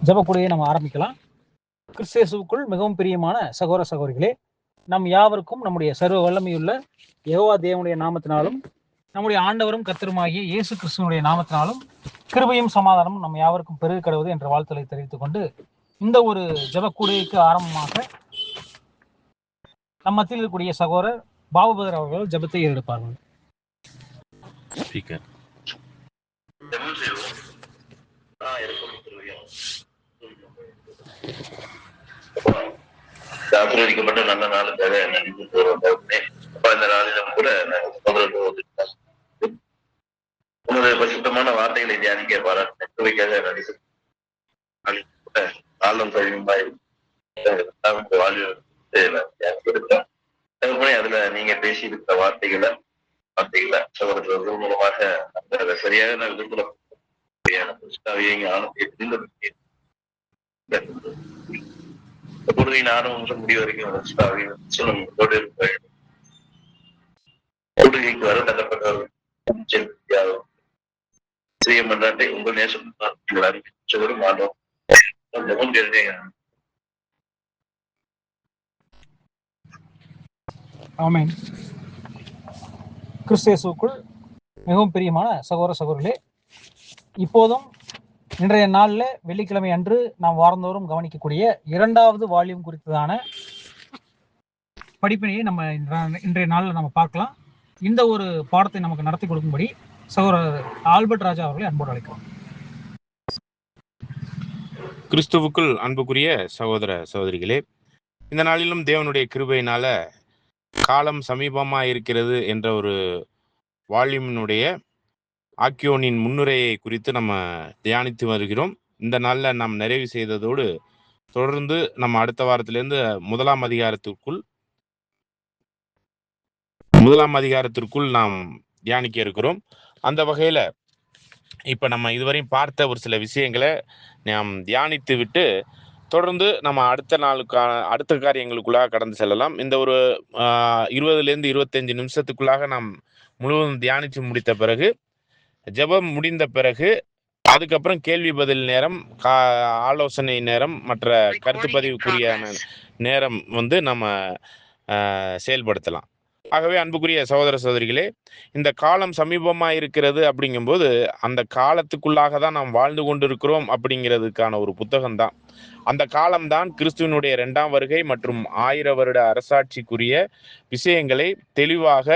ஜெபக்கூடையை நம்ம ஆரம்பிக்கலாம். கிறிஸ்தேசுக்குள் மிகவும் பிரியமான சகோதர சகோதரிகளே, நம் யாவருக்கும் நம்முடைய சர்வ வல்லமையுள்ள யெகோவா தேவனுடைய நாமத்தினாலும் நம்முடைய ஆண்டவரும் கர்த்தருமாகிய இயேசு கிறிஸ்துவனுடைய நாமத்தினாலும் கிருபையும் சமாதானமும் நம் யாவருக்கும் பெருக கடவுது என்ற வாழ்த்துக்களை தெரிவித்துக் கொண்டு இந்த ஒரு ஜெபக்கூடைக்கு ஆரம்பமாக நம் மத்தியில் இருக்கக்கூடிய சகோதரர் பாபுபதர் அவர்கள் ஜெபத்தை ஏறெடுப்பார்கள். ஆசீர்வதிக்கப்பட்ட நல்ல நாளுக்காக நன்றி இந்த நாளிலும் கூட உங்களுடைய பரிசுத்தமான வார்த்தைகளை தியானிக்க பாராட்டுவைக்காக நன்றி. காலம் கழிவுமாய் அதுல நீங்க பேசி இருக்கிற வார்த்தைகளை சகோதரர்கள் மூலமாக அந்த சரியான விதத்துல பொழுதின் ஆரம்பம் முடிவு வரைக்கும் கொள்கைக்கு வர தள்ளப்பட்டவர்கள் செய்ய மன்றாட்டை உங்கள் நேசம் மாட்டோம். ஆமென். கிறிஸ்தேசுக்குள் மிகவும் பிரியமான சகோதர சகோதரிகளே, இப்போதும் இன்றைய நாளில் வெள்ளிக்கிழமை அன்று நாம் வாரந்தோறும் கவனிக்கக்கூடிய 2வது வால்யூம் குறித்ததான படிப்பினையை நம்ம இன்றைய நாளில் நம்ம பார்க்கலாம். இந்த ஒரு பாடத்தை நமக்கு நடத்தி கொடுக்கும்படி சகோதரர் ஆல்பர்ட் ராஜா அவர்களை அன்போடு அழைக்கிறோம். கிறிஸ்துவுக்குள் அன்புக்குரிய சகோதர சகோதரிகளே, இந்த நாளிலும் தேவனுடைய கிருபையினால காலம் சமீபமாக இருக்கிறது என்ற ஒரு வால்யூமினுடைய ஆக்கியோனின் முன்னுரையை குறித்து நம்ம தியானித்து வருகிறோம். இந்த நாளில் நாம் நிறைவு செய்ததோடு தொடர்ந்து நம்ம அடுத்த வாரத்திலேருந்து முதலாம் அதிகாரத்திற்குள் நாம் தியானிக்க இருக்கிறோம். அந்த வகையில் இப்போ நம்ம இதுவரையும் பார்த்த ஒரு சில விஷயங்களை நாம் தியானித்து விட்டு தொடர்ந்து நம்ம அடுத்த காரியங்களுக்குள்ளாக கடந்து செல்லலாம். இந்த ஒரு 20லேருந்து 25 நிமிஷத்துக்குள்ளாக நாம் முழுவதும் தியானித்து முடித்த பிறகு, ஜெபம் முடிந்த பிறகு, அதுக்கப்புறம் கேள்வி பதில் நேரம், ஆலோசனை நேரம், மற்ற கருத்து பதிவுக்குரிய நேரம் நம்ம செயல்படுத்தலாம். ஆகவே அன்புக்குரிய சகோதர சகோதரிகளே, இந்த காலம் சமீபமாக இருக்கிறது அப்படிங்கும்போது அந்த காலத்துக்குள்ளாக தான் நாம் வாழ்ந்து கொண்டிருக்கிறோம் அப்படிங்கிறதுக்கான ஒரு புத்தகம் தான். அந்த காலம்தான் கிறிஸ்துவனுடைய 2ஆம் வருகை மற்றும் 1000 வருட அரசாட்சிக்குரிய விஷயங்களை தெளிவாக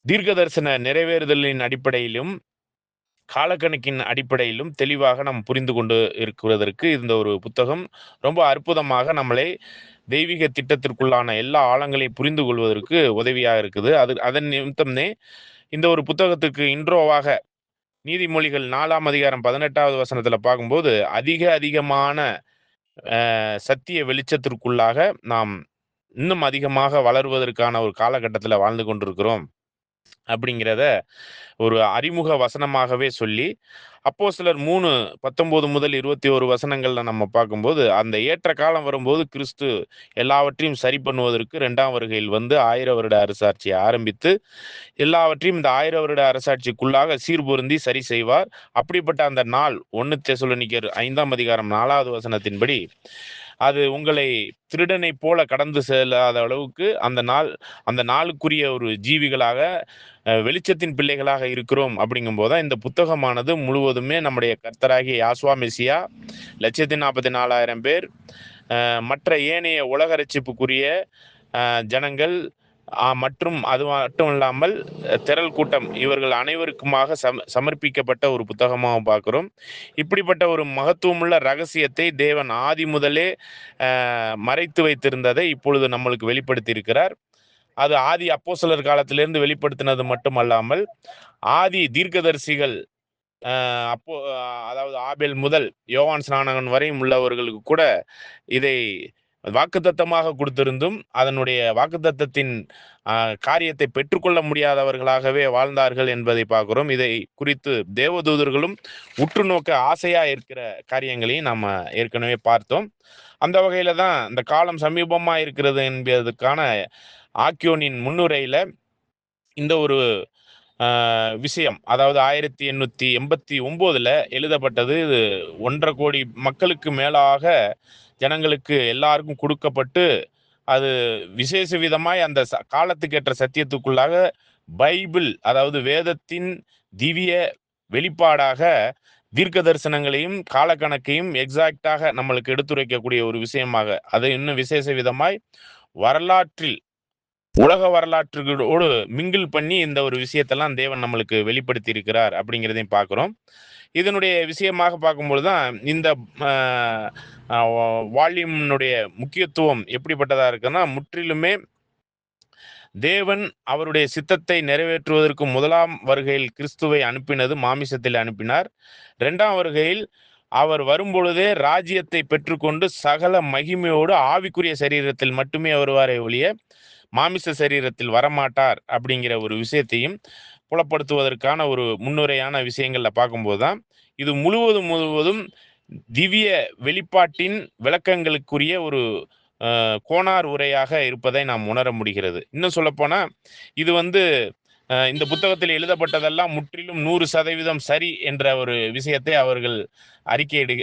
தீர்க்க தரிசன நிறைவேறுதலின் அடிப்படையிலும் காலக்கணக்கின் அடிப்படையிலும் தெளிவாக நாம் புரிந்து கொண்டு இருக்கிறதற்கு இந்த ஒரு புத்தகம் ரொம்ப அற்புதமாக நம்மளை தெய்வீக திட்டத்திற்குள்ளான எல்லா ஆழங்களையும் புரிந்து கொள்வதற்கு உதவியாக இருக்குது. அதன் நிமித்தம்னே இந்த ஒரு புத்தகத்துக்கு இன்ட்ரோவாக நீதிமொழிகள் 4ஆம் அதிகாரம் 18வது வசனத்தில் பார்க்கும்போது அதிகமான சத்திய வெளிச்சத்திற்குள்ளாக நாம் இன்னும் அதிகமாக வளருவதற்கான ஒரு காலகட்டத்தில் வாழ்ந்து கொண்டிருக்கிறோம் அப்படிங்கிறத ஒரு அறிமுக வசனமாகவே சொல்லி, அப்போஸ்தலர் 3:19 முதல் 21 வசனங்கள்ல நம்ம பார்க்கும்போது அந்த ஏற்ற காலம் வரும்போது கிறிஸ்து எல்லாவற்றையும் சரி பண்ணுவதற்கு 2ஆம் வருகையில் 1000 வருட அரசாட்சியை ஆரம்பித்து எல்லாவற்றையும் இந்த 1000 வருட அரசாட்சிக்குள்ளாக சீர்பொருந்தி சரி செய்வார். அப்படிப்பட்ட அந்த நாள் 1 தெசலோனிக்கர் 5ஆம் அதிகாரம் 4வது வசனத்தின்படி அது உங்களை திருடனை போல கடந்து செல்லாத அளவுக்கு அந்த நாளுக்குரிய ஒரு ஜீவிகளாக வெளிச்சத்தின் பிள்ளைகளாக இருக்கிறோம். அப்படிங்கும்போது இந்த புத்தகமானது முழுவதுமே நம்முடைய கர்த்தராகிய யாசுவா மெசியா 1,44,000 பேர், மற்ற ஏனைய உலக ரட்சிப்புக்குரிய ஜனங்கள் மற்றும் அது மட்டும் இல்லாமல் திரள் கூட்டம், இவர்கள் அனைவருக்குமாக சமர்ப்பிக்கப்பட்ட ஒரு புத்தகமாக பார்க்கிறோம். இப்படிப்பட்ட ஒரு மகத்துவமுள்ள ரகசியத்தை தேவன் ஆதி முதலே மறைத்து வைத்திருந்ததை இப்பொழுது நம்மளுக்கு வெளிப்படுத்தி இருக்கிறார். அது ஆதி அப்போஸ்தலர் காலத்திலிருந்து வெளிப்படுத்தினது மட்டுமல்லாமல் ஆதி தீர்க்கதரிசிகள் அதாவது ஆபேல் முதல் யோவான் ஸ்நானகன் வரையும் உள்ளவர்களுக்கு கூட இதை வாக்குத்தத்தமாக கொடுத்திருந்தும் அதனுடைய வாக்குத்தத்தத்தின் காரியத்தை பெற்றுக்கொள்ள முடியாதவர்களாகவே வாழ்ந்தார்கள் என்பதை பார்க்கிறோம். இதை குறித்து தேவதூதர்களும் உற்று நோக்க ஆசையா இருக்கிற காரியங்களையும் நம்ம ஏற்கனவே பார்த்தோம். அந்த வகையில தான் இந்த காலம் சமீபமா இருக்கிறது என்பதற்கான ஆக்கியோனின் முன்னுரையில இந்த ஒரு விஷயம். அதாவது 1889 எழுதப்பட்டது. இது 1.5 கோடி மக்களுக்கு மேலாக ஜனங்களுக்கு எல்லாருக்கும் கொடுக்கப்பட்டு, அது விசேஷ விதமாய் அந்த காலத்துக்கேற்ற சத்தியத்துக்குள்ளாக பைபிள், அதாவது வேதத்தின் திவ்ய வெளிப்பாடாக தீர்க்க தரிசனங்களையும் காலக்கணக்கையும் எக்ஸாக்டாக நம்மளுக்கு எடுத்துரைக்கக்கூடிய ஒரு விஷயமாக, அதை இன்னும் விசேஷ விதமாய் வரலாற்றில் உலக வரலாற்றுகளோடு மிங்கிள் பண்ணி இந்த ஒரு விஷயத்தெல்லாம் தேவன் நம்மளுக்கு வெளிப்படுத்தி இருக்கிறார் அப்படிங்கிறதையும் பார்க்குறோம். இதனுடைய விஷயமாக பார்க்கும்பொழுது தான் இந்த வால்யூமினுடைய முக்கியத்துவம் எப்படிப்பட்டதா இருக்குன்னா, முற்றிலுமே தேவன் அவருடைய சித்தத்தை நிறைவேற்றுவதற்கு முதலாம் வருகையில் கிறிஸ்துவை அனுப்பினது மாமிசத்தில் அனுப்பினார். 2ஆம் வருகையில் அவர் வரும்பொழுதே ராஜ்யத்தை பெற்றுக்கொண்டு சகல மகிமையோடு ஆவிக்குரிய சரீரத்தில் மட்டுமே வருவாரே ஒழிய மாமிச சரீரத்தில் வரமாட்டார் அப்படிங்கிற ஒரு விஷயத்தையும் புலப்படுத்துவதற்கான ஒரு முன்னுரையான விஷயங்கள்ல பார்க்கும்போது தான் இது முழுவதும் திவ்ய வெளிப்பாட்டின் விளக்கங்களுக்குரிய ஒரு கோணார் உரையாக இருப்பதை நாம் உணர முடிகிறது. இன்னும் சொல்லப்போனா இது இந்த புத்தகத்தில் எழுதப்பட்டதெல்லாம் முற்றிலும் 100% சரி என்ற ஒரு விஷயத்தை அவர்கள் அறிக்கையிடு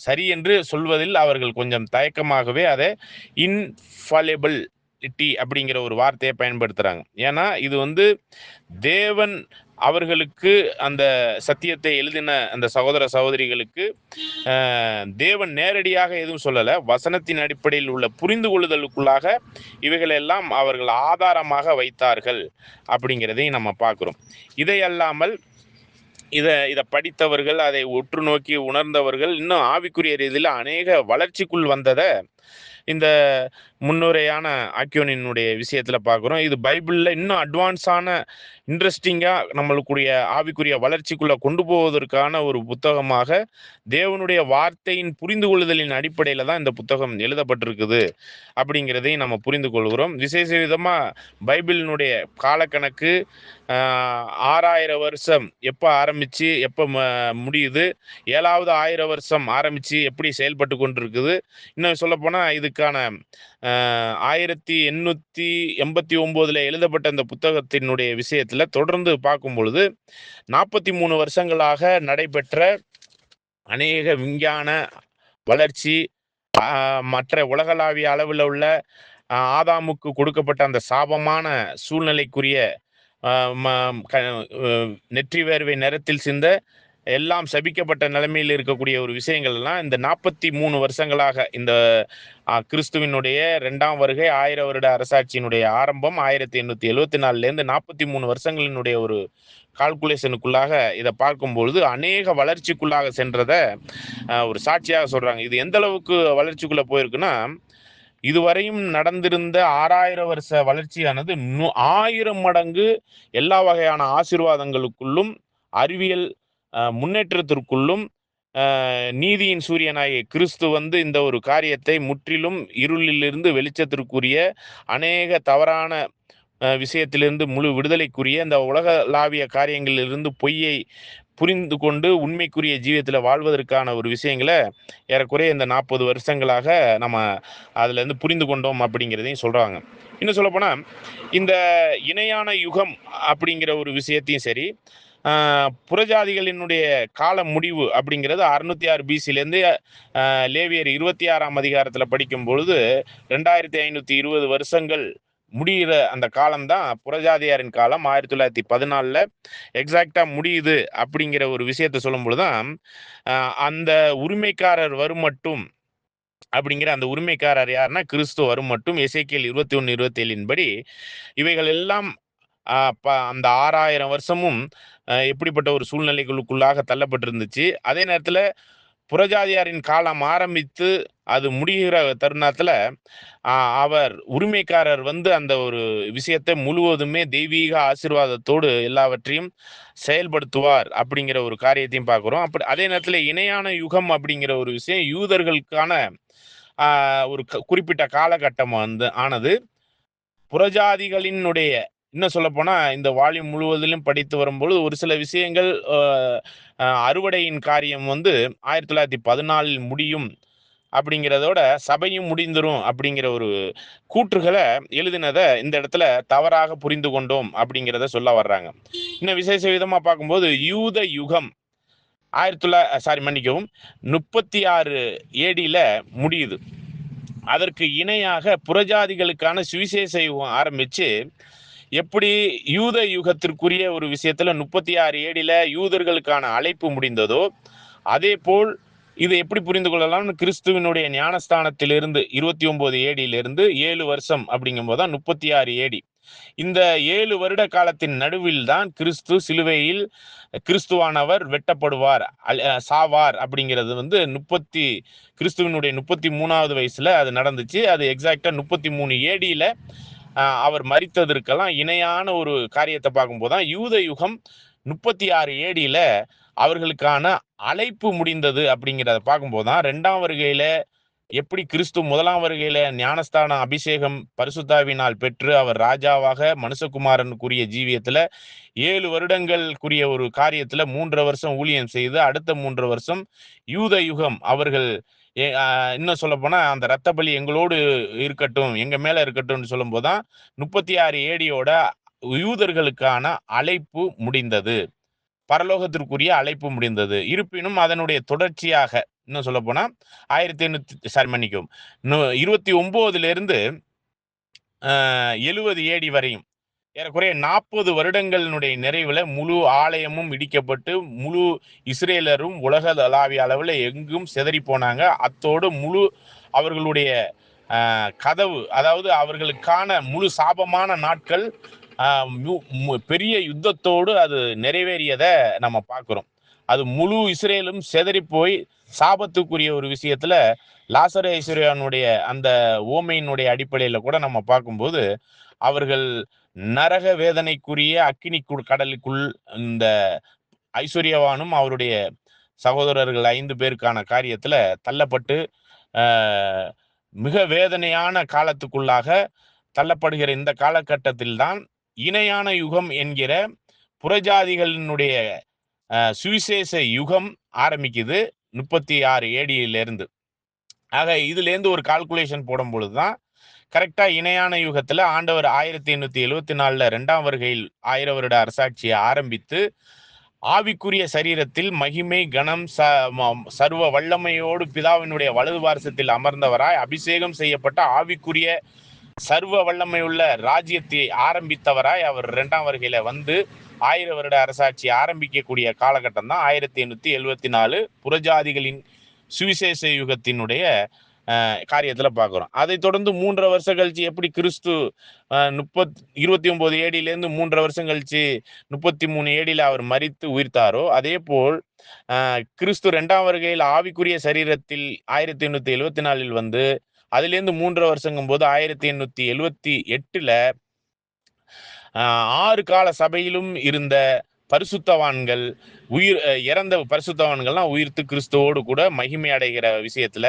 சரி என்று சொல்வதில் அவர்கள் கொஞ்சம் தயக்கமாகவே அதை இன்ஃபாலிபிள் அப்படிங்கிற ஒரு வார்த்தையை பயன்படுத்துறாங்க. ஏன்னா இது தேவன் அவர்களுக்கு அந்த சத்தியத்தை எழுதின அந்த சகோதர சகோதரிகளுக்கு தேவன் நேரடியாக எதுவும் சொல்லலை. வசனத்தின் அடிப்படையில் உள்ள புரிந்து கொள்ளுதலுக்குள்ளாக இவைகளெல்லாம் அவர்கள் ஆதாரமாக வைத்தார்கள் அப்படிங்கிறதையும் நம்ம பார்க்குறோம். இதையல்லாமல் இதை படித்தவர்கள், அதை உற்று நோக்கி உணர்ந்தவர்கள் இன்னும் ஆவிக்குரிய ரீதியில் அநேக வளர்ச்சிக்குள் வந்ததை இந்த முன்னுரையான ஆக்கியோனினுடைய விஷயத்தில் பார்க்குறோம். இது பைபிளில் இன்னும் அட்வான்ஸான இன்ட்ரெஸ்டிங்காக நம்மளுக்குரிய ஆவிக்குரிய வளர்ச்சிக்குள்ளே கொண்டு போவதற்கான ஒரு புத்தகமாக தேவனுடைய வார்த்தையின் புரிந்து கொள்ளுதலின் அடிப்படையில் தான் இந்த புத்தகம் எழுதப்பட்டிருக்குது அப்படிங்கிறதையும் நம்ம புரிந்து கொள்கிறோம். விசேஷ விதமாக பைபிளினுடைய காலக்கணக்கு 6000 வருஷம் எப்போ ஆரம்பித்து எப்போ முடியுது, 7வது 1000 வருஷம் ஆரம்பித்து எப்படி செயல்பட்டு கொண்டிருக்குது. இன்னும் சொல்லப்போனால் இதுக்கான 1889 எழுதப்பட்ட இந்த புத்தகத்தினுடைய விஷயத்தில் தொடர்ந்து பார்க்கும் பொழுது 43 வருஷங்களாக நடைபெற்ற அநேக விஞ்ஞான வளர்ச்சி, மற்ற உலகளாவிய அளவில் உள்ள ஆதாமுக்கு கொடுக்கப்பட்ட அந்த சாபமான சூழ்நிலைக்குரிய நெற்றி வேர்வை நிறத்தில் சிந்த எல்லாம் சபிக்கப்பட்ட நிலைமையில் இருக்கக்கூடிய ஒரு விஷயங்கள் எல்லாம் இந்த 43 வருஷங்களாக இந்த கிறிஸ்துவினுடைய 2ஆம் வருகை 1000 வருட அரசாட்சியினுடைய ஆரம்பம் 1874 43 வருஷங்களினுடைய ஒரு கால்குலேஷனுக்குள்ளாக இதை பார்க்கும்பொழுது அநேக வளர்ச்சிக்குள்ளாக சென்றதை ஒரு சாட்சியாக சொல்றாங்க. இது எந்த அளவுக்கு வளர்ச்சிக்குள்ள போயிருக்குன்னா, இதுவரையும் நடந்திருந்த 6000 வருஷ வளர்ச்சியானது 1000 மடங்கு எல்லா வகையான ஆசீர்வாதங்களுக்குள்ளும் அறிவியல் முன்னேற்றத்திற்குள்ளும் நீதியின் சூரியனாகிய கிறிஸ்து இந்த ஒரு காரியத்தை முற்றிலும் இருளிலிருந்து வெளிச்சத்திற்குரிய அநேக தவறான விஷயத்திலிருந்து முழு விடுதலைக்குரிய இந்த உலகளாவிய காரியங்களிலிருந்து பொய்யை புரிந்து கொண்டு உண்மைக்குரிய ஜீவியத்தில் வாழ்வதற்கான ஒரு விஷயங்களை ஏறக்குறைய இந்த 40 வருஷங்களாக நம்ம அதுலேருந்து புரிந்து கொண்டோம் அப்படிங்கிறதையும் சொல்கிறாங்க. இன்னும் சொல்லப்போனால் இந்த இணையான யுகம் அப்படிங்கிற ஒரு விஷயத்தையும் சரி, புறஜாதிகளினுடைய கால முடிவு அப்படிங்கிறது 606 BC லேவியர் 26ஆம் அதிகாரத்தில் படிக்கும் பொழுது 2520 வருஷங்கள் முடிகிற அந்த காலம்தான் புறஜாதியாரின் காலம். 1914 எக்ஸாக்டா முடியுது அப்படிங்கிற ஒரு விஷயத்த சொல்லும் பொழுதுதான் அந்த உரிமைக்காரர் வரும் மட்டும் அப்படிங்கிற அந்த உரிமைக்காரர் யாருன்னா கிறிஸ்து வரும் மட்டும் எசேக்கியேல் 21:27 படி இவைகள் எல்லாம் அந்த 6000 வருஷமும் எப்படிப்பட்ட ஒரு சூழ்நிலைகளுக்குள்ளாக தள்ளப்பட்டிருந்துச்சு. அதே நேரத்தில் புறஜாதியாரின் காலம் ஆரம்பித்து அது முடிகிற தருணத்தில் அவர் உரிமைக்காரர் அந்த ஒரு விஷயத்தை முழுவதுமே தெய்வீக ஆசீர்வாதத்தோடு எல்லாவற்றையும் செயல்படுத்துவார் அப்படிங்கிற ஒரு காரியத்தையும் பார்க்குறோம். அதே நேரத்தில் இணையான யுகம் அப்படிங்கிற ஒரு விஷயம் யூதர்களுக்கான ஒரு குறிப்பிட்ட காலகட்டம் ஆனது புறஜாதிகளினுடைய இன்னும் சொல்லப்போனா இந்த வால்யூம் முழுவதிலும் படித்து வரும்பொழுது ஒரு சில விஷயங்கள் அறுவடையின் காரியம் 1914 முடியும் அப்படிங்கிறதோட சபையும் முடிந்துரும் அப்படிங்கிற ஒரு கூற்றுகளை எழுதினதை இந்த இடத்துல தவறாக புரிந்து கொண்டோம் அப்படிங்கிறத சொல்ல வர்றாங்க. இன்னும் விசேஷ விதமா பார்க்கும்போது யூத யுகம் 36 ஏடியில முடியுது. அதற்கு இணையாக புறஜாதிகளுக்கான சுவிசேஷ யுகம் ஆரம்பிச்சு, எப்படி யூத யுகத்திற்குரிய ஒரு விஷயத்துல 36 ஏடியில யூதர்களுக்கான அழைப்பு முடிந்ததோ, அதே போல் இதை எப்படி புரிந்து கொள்ளலாம்னு, கிறிஸ்துவனுடைய ஞானஸ்தானத்திலிருந்து 29 ஏடியிலிருந்து 7 வருஷம் அப்படிங்கும் போதுதான் 36 ஏடி. இந்த 7 வருட காலத்தின் நடுவில் தான் கிறிஸ்து சிலுவையில் கிறிஸ்துவானவர் வெட்டப்படுவார், சாவார் அப்படிங்கிறது கிறிஸ்துவனுடைய 33வது வயசுல அது நடந்துச்சு. அது எக்ஸாக்டா 33 ஏடியில அவர் மரித்ததற்கெல்லாம் இணையான ஒரு காரியத்தை பார்க்கும்போது தான் யூத யுகம் 36 ஏடியில அவர்களுக்கான அழைப்பு முடிந்தது அப்படிங்கிறத பார்க்கும்போது தான் 2ஆம் வருகையில எப்படி கிறிஸ்து 1ஆம் வருகையில ஞானஸ்தான அபிஷேகம் பரிசுத்தாவினால் பெற்று அவர் ராஜாவாக மனுஷகுமாரனுக்குரிய ஜீவியத்துல 7 வருடங்களுக்குரிய ஒரு காரியத்துல 3 வருஷம் ஊழியம் செய்து அடுத்த 3 வருஷம் யூத யுகம் அவர்கள் இன்னும் சொல்ல போனா அந்த இரத்த பலி எங்களோடு இருக்கட்டும், எங்க மேல இருக்கட்டும்னு சொல்லும் போதுதான் 36 ஏடியோட யூதர்களுக்கான அழைப்பு முடிந்தது, பரலோகத்திற்குரிய அழைப்பு முடிந்தது. இருப்பினும் அதனுடைய தொடர்ச்சியாக இன்னும் சொல்ல போனா 29 70 ஏடி வரையும் ஏறக்குறைய 40 வருடங்களினுடைய நிறைவுல முழு ஆலயமும் இடிக்கப்பட்டு முழு இஸ்ரேலரும் உலகளாவிய அளவில் எங்கும் சிதறி போனாங்க. அத்தோடு முழு அவர்களுடைய கதவு, அதாவது அவர்களுக்கான முழு சாபமான நாட்கள் பெரிய யுத்தத்தோடு அது நிறைவேறியதை நம்ம பார்க்கிறோம். அது முழு இஸ்ரேலும் சிதறி போய் சாபத்துக்குரிய ஒரு விஷயத்துல லாசரு ஐஸ்வர்யானுடைய அந்த ஓமையினுடைய அடிப்படையில கூட நம்ம பார்க்கும்போது அவர்கள் நரக வேதனைக்குரிய அக்கினி கடலுக்குள் இந்த ஐஸ்வர்யவானும் அவருடைய சகோதரர்கள் 5 பேருக்கான காரியத்துல தள்ளப்பட்டு மிக வேதனையான காலத்துக்குள்ளாக தள்ளப்படுகிற இந்த காலகட்டத்தில் தான் இணையான யுகம் என்கிற புறஜாதிகளினுடைய சுவிசேஷ யுகம் ஆரம்பிக்குது 36 ஏடியிலிருந்து. ஆக இதுல இருந்து ஒரு கால்குலேஷன் போடும் பொழுதுதான் கரெக்டா இணையான யுகத்துல ஆண்டவர் 1874 2ஆம் வருகையில் 1000 வருட அரசாட்சியை ஆரம்பித்து ஆவிக்குரிய சரீரத்தில் மகிமை கனம் சர்வ வல்லமையோடு பிதாவினுடைய வலது வாரசத்தில் அமர்ந்தவராய் அபிஷேகம் செய்யப்பட்ட ஆவிக்குரிய சர்வ வல்லமையுள்ள ராஜ்யத்தை ஆரம்பித்தவராய் அவர் 2ஆம் வருகையில வந்து 1000 வருட அரசாட்சி ஆரம்பிக்கக்கூடிய காலகட்டம் தான் 1874 புறஜாதிகளின் சுவிசேஷ யுகத்தினுடைய காரியத்துல பார்க்கிறோம். அதை தொடர்ந்து 3 வருஷம் கழிச்சு எப்படி கிறிஸ்து 29 ஏடியிலேருந்து 3 வருஷம் கழிச்சு 33 ஏடியில அவர் மரித்து உயிர்த்தாரோ, அதே போல் கிறிஸ்து 2ஆம் வருகையில் ஆவிக்குரிய சரீரத்தில் 1874 வந்து அதிலிருந்து 3 வருஷங்கும் போது 1878 6 கால சபையிலும் இருந்த பரிசுத்தவான்கள் இறந்த பரிசுத்தவான்கள்லாம் உயிர்த்து கிறிஸ்துவோடு கூட மகிமை அடைகிற விஷயத்துல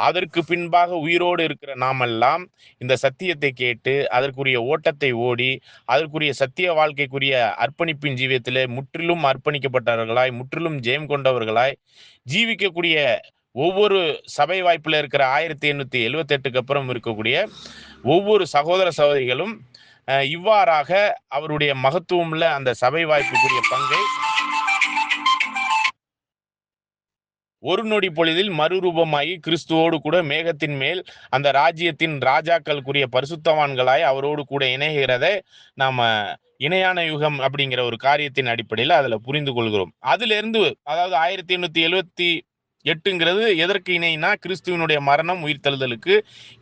அதற்கு பின்பாக உயிரோடு இருக்கிற நாமெல்லாம் இந்த சத்தியத்தை கேட்டு அதற்குரிய ஓட்டத்தை ஓடி அதற்குரிய சத்திய வாழ்க்கைக்குரிய அர்ப்பணிப்பின் ஜீவியத்திலே முற்றிலும் அர்ப்பணிக்கப்பட்டவர்களாய் முற்றிலும் ஜெயம் கொண்டவர்களாய் ஜீவிக்கக்கூடிய ஒவ்வொரு சபை வாய்ப்புல இருக்கிற 1878க்கு அப்புறம் இருக்கக்கூடிய ஒவ்வொரு சகோதர சகோதரிகளும் இவ்வாறாக அவருடைய மகத்துவம்ல அந்த சபை வாய்ப்புக்குரிய பங்கை ஒரு நொடி பொழுதில் மறுரூபமாகி கிறிஸ்துவோடு கூட மேகத்தின் மேல் அந்த ராஜ்யத்தின் ராஜாக்களுக்குரிய பரிசுத்தவான்களாய் அவரோடு கூட இணைகிறதை நாம இணையான யுகம் அப்படிங்கிற ஒரு காரியத்தின் அடிப்படையில் அதுல புரிந்து கொள்கிறோம். அதுல இருந்து அதாவது 1878ங்கிறது எதற்கு இணைனா கிறிஸ்துவனுடைய மரணம் உயிர்த்தெழுதலுக்கு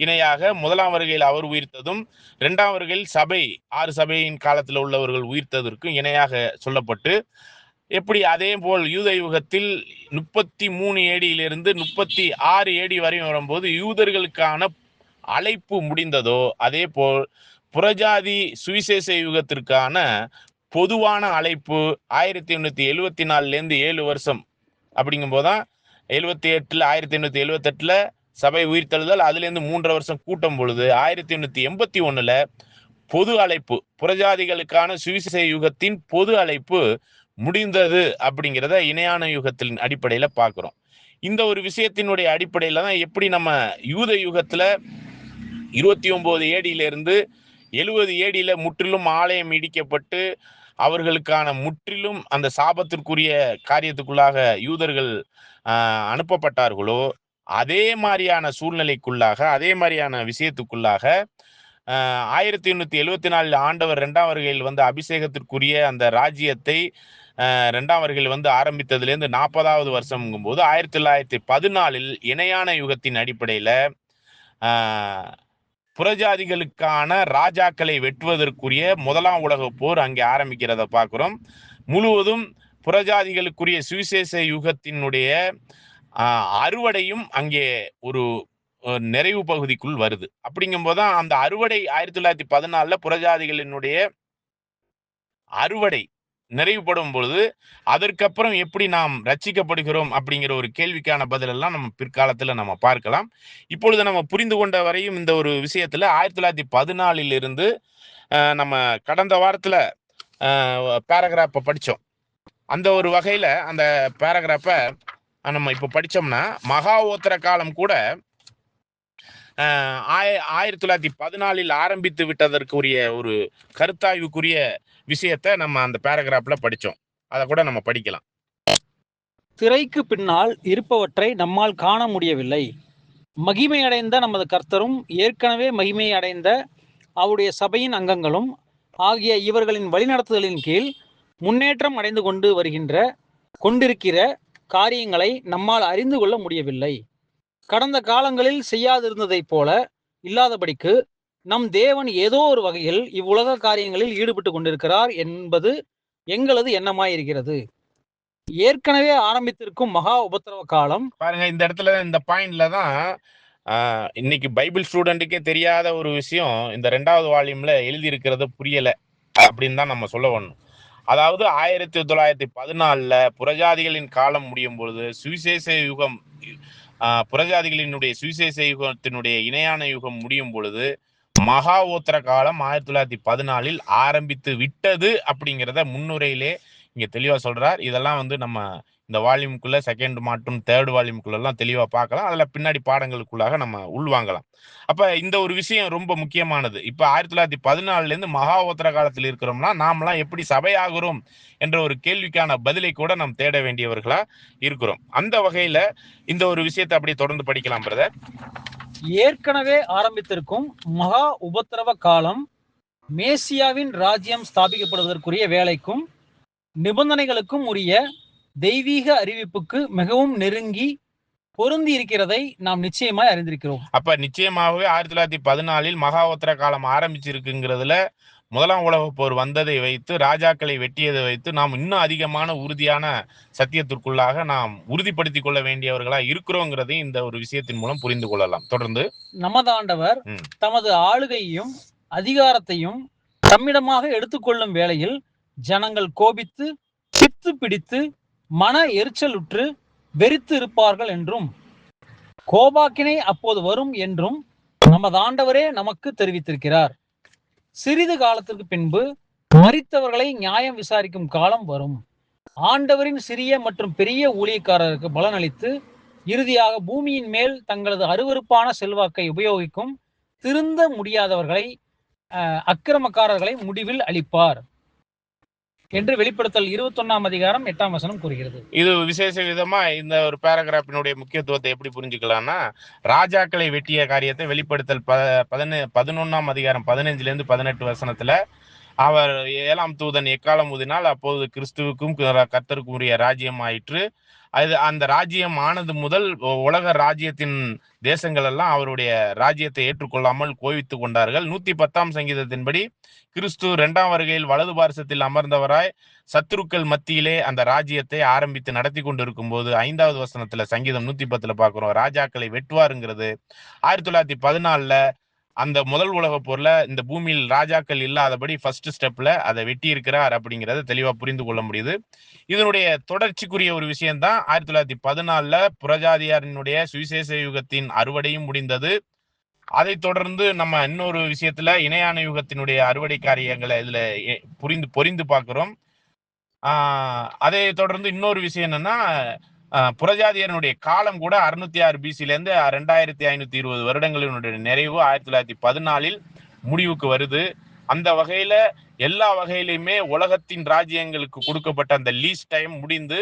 இணையாக 1ஆம் வருகையில் அவர் உயிர்த்ததும் 2ஆம் வருகையில் 6 சபையின் காலத்தில் உள்ளவர்கள் உயிர்த்ததற்கு இணையாக சொல்லப்பட்டு எப்படி அதே போல் யூத யுகத்தில் 33 ஏடியிலிருந்து 36 ஏடி வரையும் வரும்போது யூதர்களுக்கான அழைப்பு முடிந்ததோ அதே போல் புறஜாதி சுவிசேஷ யுகத்திற்கான பொதுவான அழைப்பு 1874 7 வருஷம் அப்படிங்கும் போதுதான் 1878 சபை உயிர்த்தெழுதல், அதுல இருந்து 3 வருஷம் கூட்டும் பொழுது 1881 பொது அழைப்பு புறஜாதிகளுக்கான சுவிசேஷ யுகத்தின் பொது அழைப்பு முடிந்தது அப்படிங்கிறத இணையான யுகத்தின் அடிப்படையில பார்க்கிறோம். இந்த ஒரு விஷயத்தினுடைய அடிப்படையில தான் எப்படி நம்ம யூத யுகத்துல 29 ஏடியிலிருந்து 70 ஏடியில முற்றிலும் ஆலயம் இடிக்கப்பட்டு அவர்களுக்கான முற்றிலும் அந்த சாபத்திற்குரிய காரியத்துக்குள்ளாக யூதர்கள் அனுப்பப்பட்டார்களோ, அதே மாதிரியான சூழ்நிலைக்குள்ளாக, அதே மாதிரியான விஷயத்துக்குள்ளாக 1874 ஆண்டவர் 2ஆம் வருகையில் வந்து அபிஷேகத்திற்குரிய அந்த ராஜ்யத்தை 2ஆம் வருகையில் வந்து ஆரம்பித்ததுலேருந்து 40வது வருஷம்ங்கும் போது 1914 இணையான யுகத்தின் அடிப்படையில் புறஜாதிகளுக்கான ராஜாக்களை வெட்டுவதற்குரிய முதலாம் உலக போர் அங்கே ஆரம்பிக்கிறத பார்க்கிறோம். முழுவதும் புறஜாதிகளுக்குரிய சுவிசேஷ யுகத்தினுடைய அறுவடையும் அங்கே ஒரு நிறைவு பகுதிக்குள் வருது. அப்படிங்கும் போதுதான் அந்த அறுவடை 1914 புறஜாதிகளினுடைய அறுவடை நிறைவுபடும் பொழுது அதற்கப்புறம் எப்படி நாம் ரட்சிக்கப்படுகிறோம் அப்படிங்கிற ஒரு கேள்விக்கான பதிலெல்லாம் நம்ம பிற்காலத்துல நம்ம பார்க்கலாம். இப்பொழுது நம்ம புரிந்து கொண்ட வரையும் இந்த ஒரு விஷயத்துல 1914 இருந்து நம்ம கடந்த வாரத்துல பேராகிராஃபை படித்தோம். அந்த ஒரு வகையில அந்த பேராகிராஃபை நம்ம இப்போ படித்தோம்னா மகா ஓத்திர காலம் கூட 1914 ஆரம்பித்து விட்டதற்குரிய ஒரு கருத்தாய்வுக்குரிய விஷயத்தை நம்ம அந்த பேராகிராஃப்ல படித்தோம். அதை கூட நம்ம படிக்கலாம். திரைக்கு பின்னால் இருப்பவற்றை நம்மால் காண முடியவில்லை. மகிமை அடைந்த நமது கர்த்தரும் ஏற்கனவே மகிமை அடைந்த அவருடைய சபையின் அங்கங்களும் ஆகிய இவர்களின் வழிநடத்துதலின் கீழ் முன்னேற்றம் அடைந்து கொண்டிருக்கிற காரியங்களை நம்மால் அறிந்து கொள்ள முடியவில்லை. கடந்த காலங்களில் செய்யாதிருந்ததைப் போல இல்லாதபடிக்கு நம் தேவன் ஏதோ ஒரு வகையில் இவ்வுலக காரியங்களில் ஈடுபட்டு கொண்டிருக்கிறார் என்பது எங்களது எண்ணமாயிருக்கிறது. ஏற்கனவே ஆரம்பித்திருக்கும் மகா உபத்திரவ காலம் பாருங்க. இந்த இடத்துல இந்த பாயிண்ட்ல தான் இன்னைக்கு பைபிள் ஸ்டூடெண்ட்டுக்கே தெரியாத ஒரு விஷயம் இந்த 2வது வால்யூம்ல எழுதி இருக்கிறது புரியல அப்படின்னு தான் நம்ம சொல்ல வேணும். அதாவது 1914 புறஜாதிகளின் காலம் முடியும் பொழுது சுவிசேஷ யுகம் புறஜாதிகளினுடைய சுவிசேஷ யுகத்தினுடைய இணையான யுகம் முடியும் பொழுது மகா ஓத்திர காலம் 1914 ஆரம்பித்து விட்டது அப்படிங்கிறத முன்னுரையிலே இங்க தெளிவா சொல்றார். இதெல்லாம் வந்து நம்ம இந்த வால்யூமுக்குள்ள செகண்ட் மற்றும் தேர்ட் வால்யூமுக்குள்ள எல்லாம் தெளிவா பார்க்கலாம். அதுல பின்னாடி பாடங்களுக்குள்ளாக நம்ம உள்வாங்கலாம். அப்ப இந்த ஒரு விஷயம் ரொம்ப முக்கியமானது. இப்ப 1914 இருந்து மகா ஓத்திர காலத்தில் இருக்கிறோம்னா நாமெல்லாம் எப்படி சபையாகிறோம் என்ற ஒரு கேள்விக்கான பதிலை கூட நாம் தேட வேண்டியவர்களா இருக்கிறோம். அந்த வகையில இந்த ஒரு விஷயத்தை அப்படியே தொடர்ந்து படிக்கலாம் பிரதர். ஏற்கனவே ஆரம்பித்திருக்கும் மகா உபத்திரவ காலம் மேசியாவின் ராஜ்யம் ஸ்தாபிக்கப்படுவதற்குரிய வேலைக்கும் நிபந்தனைகளுக்கும் உரிய தெய்வீக அறிவிப்புக்கு மிகவும் நெருங்கி பொருந்தி இருக்கிறதை நாம் நிச்சயமாய் அறிந்திருக்கிறோம். அப்ப நிச்சயமாகவே 1914 மகா உத்தர காலம் ஆரம்பிச்சிருக்குங்கிறதுல முதலாம் உலக போர் வந்ததை வைத்து ராஜாக்களை வெட்டியதை வைத்து நாம் இன்னும் அதிகமான உறுதியான சத்தியத்திற்குள்ளாக நாம் உறுதிப்படுத்திக் கொள்ள வேண்டியவர்களா இருக்கிறோங்கிறதையும் இந்த ஒரு விஷயத்தின் மூலம் புரிந்து கொள்ளலாம். தொடர்ந்து நமது ஆண்டவர் தமது ஆளுகையையும் அதிகாரத்தையும் தம்மிடமாக எடுத்துக்கொள்ளும் வேளையில் ஜனங்கள் கோபித்து பித்து பிடித்து மன எரிச்சலுற்று வெறித்து இருப்பார்கள் என்றும் கோபாக்கினை அப்போது வரும் என்றும் நமது ஆண்டவரே நமக்கு தெரிவித்திருக்கிறார். சிறிது காலத்திற்கு பின்பு மரித்தவர்களை நியாயம் விசாரிக்கும் காலம் வரும். ஆண்டவரின் சிறிய மற்றும் பெரிய ஊழியக்காரருக்கு பலனளித்து இறுதியாக பூமியின் மேல் தங்களது அருவருப்பான செல்வாக்கை உபயோகிக்கும் திருந்த முடியாதவர்களை அக்கிரமக்காரர்களை முடிவில் அளிப்பார் என்று வெளிப்படுத்தல் 21ஆம் அதிகாரம் 8ஆம் வசனம் கூறுகிறது. இது விசேஷ விதமா இந்த ஒரு பேராகிராஃபினுடைய முக்கியத்துவத்தை எப்படி புரிஞ்சுக்கலாம்னா, ராஜாக்களை வெட்டிய காரியத்தை வெளிப்படுத்தல் 11ஆம் அதிகாரம் 15 18 வசனத்துல அவர் 7ஆம் தூதன் எக்காலம் ஊதினால் அப்போது கிறிஸ்துவுக்கும் கர்த்தருக்கும் உரிய ராஜ்யம் ஆயிற்று. அது அந்த ராஜ்யம் ஆனது முதல் உலக ராஜ்யத்தின் தேசங்கள் எல்லாம் அவருடைய ராஜ்யத்தை ஏற்றுக்கொள்ளாமல் கோவித்து கொண்டார்கள். 110ஆம் சங்கீதத்தின்படி கிறிஸ்து 2ஆம் வருகையில் வலது பார்சத்தில் அமர்ந்தவராய் சத்துருக்கள் மத்தியிலே அந்த ராஜ்யத்தை ஆரம்பித்து நடத்தி கொண்டிருக்கும் போது 5வது வசனத்துல சங்கீதம் 110 பார்க்கிறோம், ராஜாக்களை வெட்டுவாருங்கிறது. 1914 அந்த முதல் உலக போர்ல இந்த பூமியில் ராஜாக்கள் இல்லாதபடி ஃபர்ஸ்ட் ஸ்டெப்ல அதை வெட்டி இருக்கிறார் அப்படிங்கிறத தெளிவா புரிந்து கொள்ள முடியுது. இதனுடைய தொடர்ச்சிக்குரிய ஒரு விஷயம்தான் 1914 புறஜாதியாரினுடைய சுவிசேஷ யுகத்தின் அறுவடையும் முடிந்தது. அதை தொடர்ந்து நம்ம இன்னொரு விஷயத்துல இணையான யுகத்தினுடைய அறுவடை காரியங்களை இதுல பொரிந்து பார்க்கிறோம். அதை தொடர்ந்து இன்னொரு விஷயம் என்னன்னா, புறஜாதியனுடைய காலம் கூட 606 பிசிலேருந்து 2520 வருடங்களினுடைய நிறைவு 1914 முடிவுக்கு வருது. அந்த வகையில எல்லா வகையிலுமே உலகத்தின் ராஜ்யங்களுக்கு கொடுக்கப்பட்ட அந்த லீஸ் டைம் முடிந்து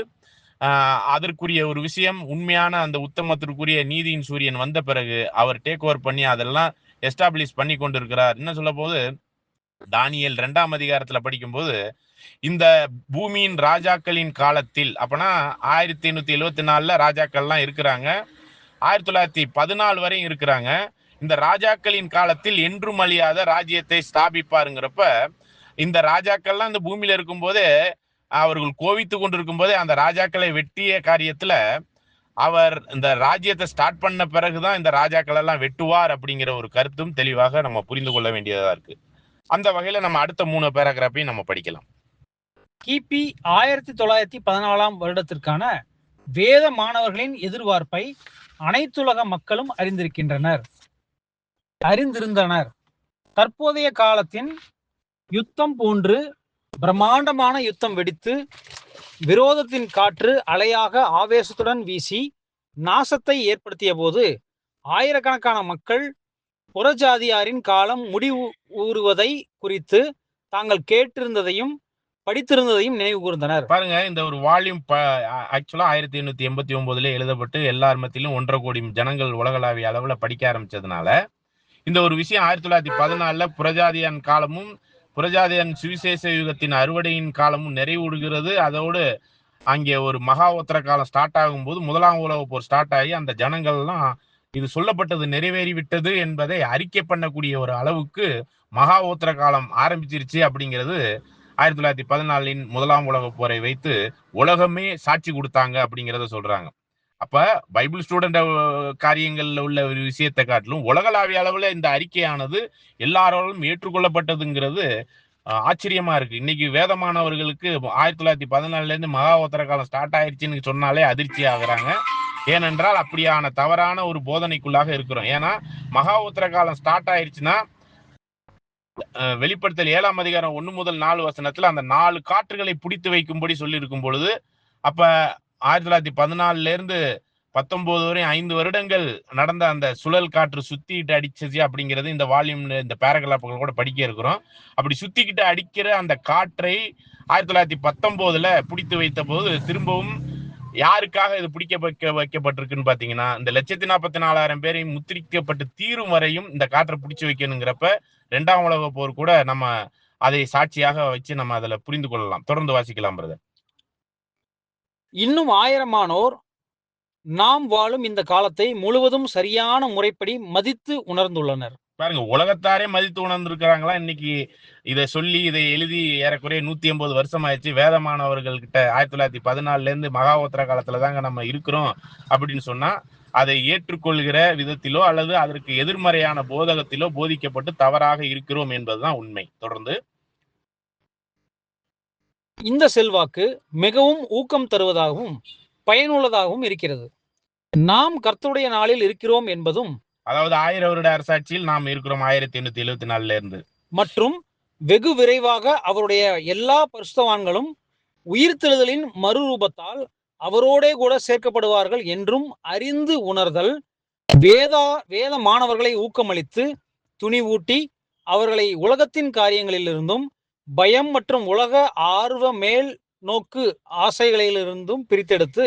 அதற்குரிய ஒரு விஷயம் உண்மையான அந்த உத்தமத்திற்குரிய நீதியின் சூரியன் வந்த பிறகு அவர் டேக் ஓவர் பண்ணி அதெல்லாம் எஸ்டாப்ளிஷ் பண்ணி கொண்டிருக்கிறார். என்ன சொல்ல போது தானியேல் 2ஆம் அதிகாரத்துல படிக்கும்போது இந்த பூமியின் ராஜாக்களின் காலத்தில், அப்பனா 1874 ராஜாக்கள்லாம் இருக்கிறாங்க, 1914 வரையும் இருக்கிறாங்க. இந்த ராஜாக்களின் காலத்தில் என்றும் அழியாத ராஜ்யத்தை ஸ்தாபிப்பாருங்கிறப்ப இந்த ராஜாக்கள்லாம் இந்த பூமியில இருக்கும் போதே அவர்கள் கோவித்து கொண்டிருக்கும் போதே அந்த ராஜாக்களை வெட்டிய காரியத்துல அவர் இந்த ராஜ்யத்தை ஸ்டார்ட் பண்ண பிறகுதான் இந்த ராஜாக்கள் எல்லாம் வெட்டுவார் அப்படிங்கிற ஒரு கருத்தும் தெளிவாக நம்ம புரிந்து கொள்ள வேண்டியதா இருக்கு. அந்த வகையில நம்ம அடுத்த 3 பேராகிராஃபையும் நம்ம படிக்கலாம். கிபி 1914 வருடத்திற்கான வேத மாணவர்களின் எதிர்பார்ப்பை அனைத்துலக மக்களும் அறிந்திருந்தனர். தற்போதைய காலத்தின் யுத்தம் போன்று பிரம்மாண்டமான யுத்தம் வெடித்து விரோதத்தின் காற்று அலையாக ஆவேசத்துடன் வீசி நாசத்தை ஏற்படுத்திய போது ஆயிரக்கணக்கான மக்கள் புறஜாதியாரின் காலம் முடிவு ஊறுவதை குறித்து தாங்கள் கேட்டிருந்ததையும் படித்திருந்ததையும் நினைவு கூர்ந்தனர். பாருங்க, இந்த ஒரு வால்யூம் ஆக்சுவலா 1889 எழுதப்பட்டு எல்லார் மத்தியிலும் 1.5 கோடி ஜனங்கள் உலகளாவிய அளவுல படிக்க ஆரம்பிச்சதுனால இந்த ஒரு விஷயம் 1914 புறஜாதியான் காலமும் புறஜாதியான் சுவிசேஷ யுகத்தின் அறுவடையின் காலமும் நிறைவுறுகிறது. அதோடு அங்கே ஒரு மகா உத்தர காலம் ஸ்டார்ட் ஆகும்போது 1ஆம் உலக போர் ஸ்டார்ட் ஆகி அந்த ஜனங்கள்லாம் இது சொல்லப்பட்டது நிறைவேறிவிட்டது என்பதை அறிக்கை பண்ணக்கூடிய ஒரு அளவுக்கு மகா உத்தர காலம் ஆரம்பிச்சிருச்சு அப்படிங்கிறது 1914 1ஆம் உலக போரை வைத்து உலகமே சாட்சி கொடுத்தாங்க அப்படிங்கிறத சொல்றாங்க. அப்ப பைபிள் ஸ்டூடெண்ட் காரியங்கள்ல உள்ள ஒரு விஷயத்தை காட்டிலும் உலகளாவிய அளவுல இந்த அறிக்கையானது எல்லாராலும் ஏற்றுக்கொள்ளப்பட்டதுங்கிறது ஆச்சரியமா இருக்கு. இன்னைக்கு வேதமானவர்களுக்கு 1914 இருந்து மகா உத்தர காலம் ஸ்டார்ட் ஆயிடுச்சுன்னு சொன்னாலே அதிர்ச்சி ஆகுறாங்க. ஏனென்றால் அப்படியான தவறான ஒரு போதனைக்குள்ளாக இருக்கிறோம். ஏன்னா மகா உத்தர காலம் ஸ்டார்ட் ஆயிடுச்சுன்னா வெளிப்படுத்தல் 7ஆம் அதிகாரம் 1 முதல் 4 வசனத்துல அந்த 4 காற்றுகளை பிடித்து வைக்கும்படி சொல்லி இருக்கும் பொழுது அப்ப 1914 இருந்து 19 வரை 5 வருடங்கள் நடந்த அந்த சுழல் காற்று சுத்திட்டு அடிச்சது அப்படிங்கிறது இந்த வால்யூம் இந்த பேராகிராஃப்கள் கூட படிக்க இருக்கிறோம். அப்படி சுத்திக்கிட்டு அடிக்கிற அந்த காற்றை 1919 பிடித்து வைத்த போது திரும்பவும் யாருக்காக இது வைக்கப்பட்டிருக்குன்னு பாத்தீங்கன்னா இந்த 1,44,000 பேரை முத்திரிக்கப்பட்டு தீரும் வரையும் இந்த காற்றை பிடிச்சு வைக்கணுங்கிறப்ப 2ஆம் உலக போர் கூட நம்ம அதை சாட்சியாக வச்சு நம்ம அதுல புரிந்து கொள்ளலாம். தொடர்ந்து வாசிக்கலாம் பிரதர். இன்னும் ஆயிரமானோர் நாம் வாழும் இந்த காலத்தை முழுவதும் சரியான முறைப்படி மதித்து உணர்ந்துள்ளனர். பாருங்க, உலகத்தாரே மதித்து உணர்ந்திருக்கிறாங்களா? இன்னைக்கு இதை சொல்லி இதை எழுதி ஏறக்குறைய 180 வருஷம் ஆயிடுச்சு. வேதமானவர்கள் கிட்ட 1914 இருந்து மகா உத்தர காலத்துல தாங்க நம்ம இருக்கிறோம் அப்படின்னு சொன்னா அதை ஏற்றுக்கொள்கிற விதத்திலோ அல்லது அதற்கு எதிர்மறையான போதகத்திலோ போதிக்கப்பட்டு தவறாக இருக்கிறோம் என்பதுதான் உண்மை. தொடர்ந்து இந்த செல்வாக்கு மிகவும் ஊக்கம் தருவதாகவும் பயனுள்ளதாகவும் இருக்கிறது. நாம் கர்த்தருடைய நாளில் இருக்கிறோம் என்பதும், அதாவது 1000 வருட அரசாட்சியில் நாம் இருக்கிறோம் 1874 இருந்து, மற்றும் வெகு விரைவாக அவருடைய எல்லா பரிசுத்தவான்களும் உயிர்த்தெழுதலின் மறுரூபத்தால் அவரோடே கூட சேர்க்கப்படுவார்கள் என்றும் அறிந்து உணர்தல் வேத மாணவர்களை ஊக்கமளித்து துணிவூட்டி அவர்களை உலகத்தின் காரியங்களிலிருந்தும் பயம் மற்றும் உலக ஆர்வ மேல் நோக்கு ஆசைகளிலிருந்தும் பிரித்தெடுத்து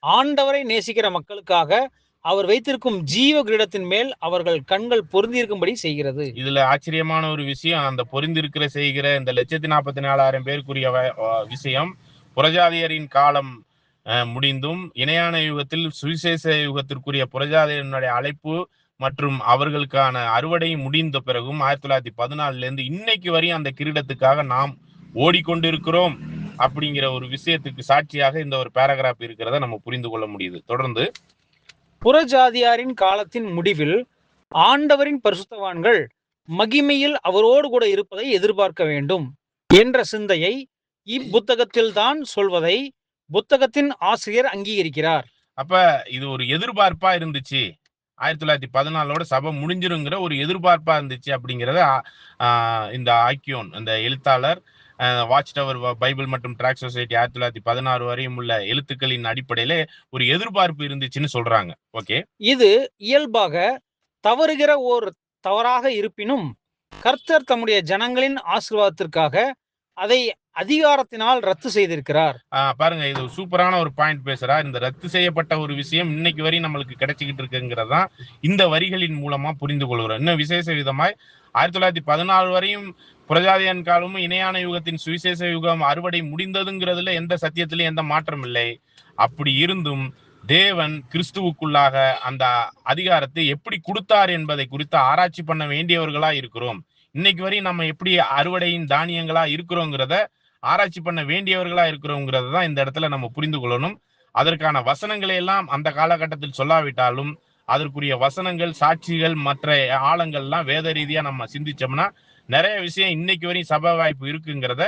ஆண்டவரை நேசிக்கிற மக்களுக்காக அவர் வைத்திருக்கும் ஜீவ கிரீடத்தின் மேல் அவர்கள் கண்கள் பொருந்திருக்கும்படி செய்கிறது. இதுல ஆச்சரியமான ஒரு விஷயம், அந்த பொருந்திருக்கிற செய்கிற இந்த 1,44,000 பேருக்குரிய விஷயம் புறஜாதியரின் காலம் முடிந்தும் இணையான யுகத்தில் சுவிசேஷ யுகத்திற்குரிய புறஜாதியனுடைய அழைப்பு மற்றும் அவர்களுக்கான அறுவடை முடிந்த பிறகும் 1914 இருந்து இன்னைக்கு வரையும் அந்த கிரீடத்துக்காக நாம் ஓடிக்கொண்டிருக்கிறோம் அப்படிங்கிற ஒரு விஷயத்துக்கு சாட்சியாக இந்த ஒரு பேராகிராஃப் இருக்கிறத நம்ம புரிந்து கொள்ள முடியுது. தொடர்ந்து புறஜாதியாரின் காலத்தின் முடிவில் ஆண்டவரின் பரிசுத்தவான்கள் மகிமையில் அவரோடு கூட இருப்பதை எதிர்பார்க்க வேண்டும் என்ற சிந்தையை இப்புத்தகத்தில் தான் சொல்வதை புத்தகத்தின் ஆசிரியர் அங்கீகரிக்கிறார். அப்ப இது ஒரு எதிர்பார்ப்பா இருந்துச்சு, 1914 சபை முடிஞ்சிருங்கிற ஒரு எதிர்பார்ப்பா இருந்துச்சு அப்படிங்கிறத இந்த ஆக்கியோன் இந்த எழுத்தாளர் வாட்ச் டவர் பைபிள் மற்றும் ட்ராக் சொசைட்டி 1916 வரையும் உள்ள எழுத்துக்களின் அடிப்படையில ஒரு எதிர்பார்ப்பு இருந்துச்சுன்னு சொல்றாங்க. ஓகே, இது இயல்பாக தவறுகிற ஓர் தவறாக இருப்பினும் கர்த்தர் தம்முடைய ஜனங்களின் ஆசீர்வாதத்திற்காக அதை அதிகாரத்தினால் ரத்து செய்திருக்கிறார். பாருங்க, இது சூப்பரான ஒரு பாயிண்ட் பேசுறார். இந்த ரத்து செய்யப்பட்ட ஒரு விஷயம் இன்னைக்கு வரை நம்மளுக்கு கிடைச்சிக்கிட்டு இருக்குங்கிறதான் இந்த வரிகளின் மூலமா புரிந்து கொள்கிறோம். இன்னும் விசேஷ விதமாய் 1914 வரையும் புரஜாதியன் காலமும் இணையான யுகத்தின் சுவிசேஷ யுகம் அறுவடை முடிந்ததுங்கிறதுல எந்த சத்தியத்திலும் எந்த மாற்றம் இல்லை. அப்படி இருந்தும் தேவன் கிறிஸ்துவுக்குள்ளாக அந்த அதிகாரத்தை எப்படி கொடுத்தார் என்பதை குறித்து ஆராய்ச்சி பண்ண வேண்டியவர்களா இருக்கிறோம். இன்னைக்கு வரையும் நம்ம எப்படி அறுவடையின் தானியங்களா இருக்கிறோங்கிறத ஆராய்ச்சி பண்ண வேண்டியவர்களா இருக்கிறோங்கிறத தான் இந்த இடத்துல நம்ம புரிந்து கொள்ளணும். அதற்கான வசனங்களை எல்லாம் அந்த காலகட்டத்தில் சொல்லாவிட்டாலும் அதற்குரிய வசனங்கள், சாட்சிகள், மற்ற ஆழங்கள்லாம் வேத ரீதியா நம்ம சிந்திச்சோம்னா நிறைய விஷயம் இன்னைக்கு வரையும் சபை வாய்ப்பு இருக்குங்கிறத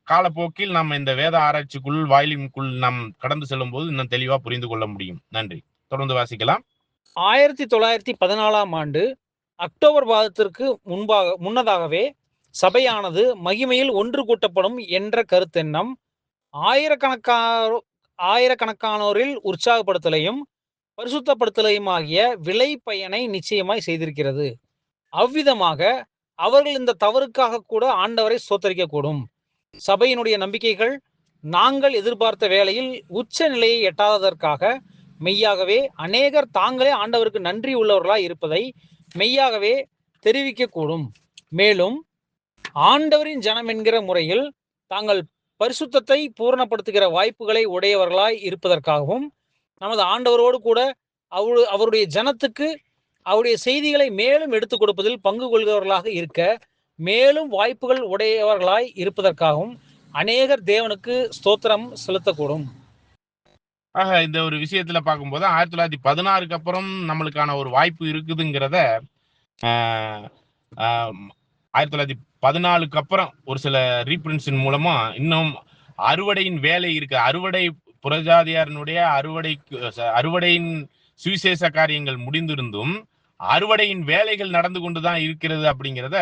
காலப்போக்கில் நம்ம இந்த வேத ஆராய்ச்சிக்குள் வாயிலுக்குள் நாம் கடந்து செல்லும் போது இன்னும் தெளிவா புரிந்து கொள்ள முடியும். நன்றி. தொடர்ந்து வாசிக்கலாம். 1914ஆம் ஆண்டு அக்டோபர் மாதத்திற்கு முன்னதாகவே சபையானது மகிமையில் ஒன்று கூட்டப்படும் என்ற கருத்தெண்ணம் ஆயிரக்கணக்கானோரில் உற்சாகப்படுத்தலையும் பரிசுத்தப்படுத்தலையும் ஆகிய விலை பயனை நிச்சயமாய் செய்திருக்கிறது. அவ்விதமாக அவர்கள் இந்த தவறுக்காக கூட ஆண்டவரை ஸ்தோத்தரிக்க கூடும். சபையினுடைய நம்பிக்கைகள் நாங்கள் எதிர்பார்த்த வேளையில் உச்ச நிலையை எட்டாததற்காக மெய்யாகவே அநேகர் தாங்களே ஆண்டவருக்கு நன்றி உள்ளவர்களாய் இருப்பதை மெய்யாகவே தெரிவிக்க கூடும். மேலும் ஆண்டவரின் ஜனம் என்கிற முறையில் தாங்கள் பரிசுத்தத்தை பூரணப்படுத்துகிற வாய்ப்புகளை உடையவர்களாய் இருப்பதற்காகவும் நமது ஆண்டவரோடு கூட அவருடைய ஜனத்துக்கு அவருடைய செய்திகளை மேலும் எடுத்துக் கொடுப்பதில் பங்கு கொள்கிறவர்களாக இருக்க மேலும் வாய்ப்புகள் உடையவர்களாய் இருப்பதற்காகவும் அநேகர் தேவனுக்கு ஸ்தோத்திரம் செலுத்தக்கூடும். ஆக இந்த ஒரு விஷயத்துல பார்க்கும்போது 1916க்கு அப்புறம் நம்மளுக்கான ஒரு வாய்ப்பு இருக்குதுங்கிறத 1914க்கு அப்புறம் ஒரு சில ரீபிரின்ஸின் மூலமா இன்னும் அறுவடையின் வேலை இருக்கு. அறுவடை புறஜாதியாரினுடைய அறுவடையின் சுவிசேஷ காரியங்கள் முடிந்திருந்தும் அறுவடையின் வேலைகள் நடந்து கொண்டுதான் இருக்கிறது அப்படிங்கிறத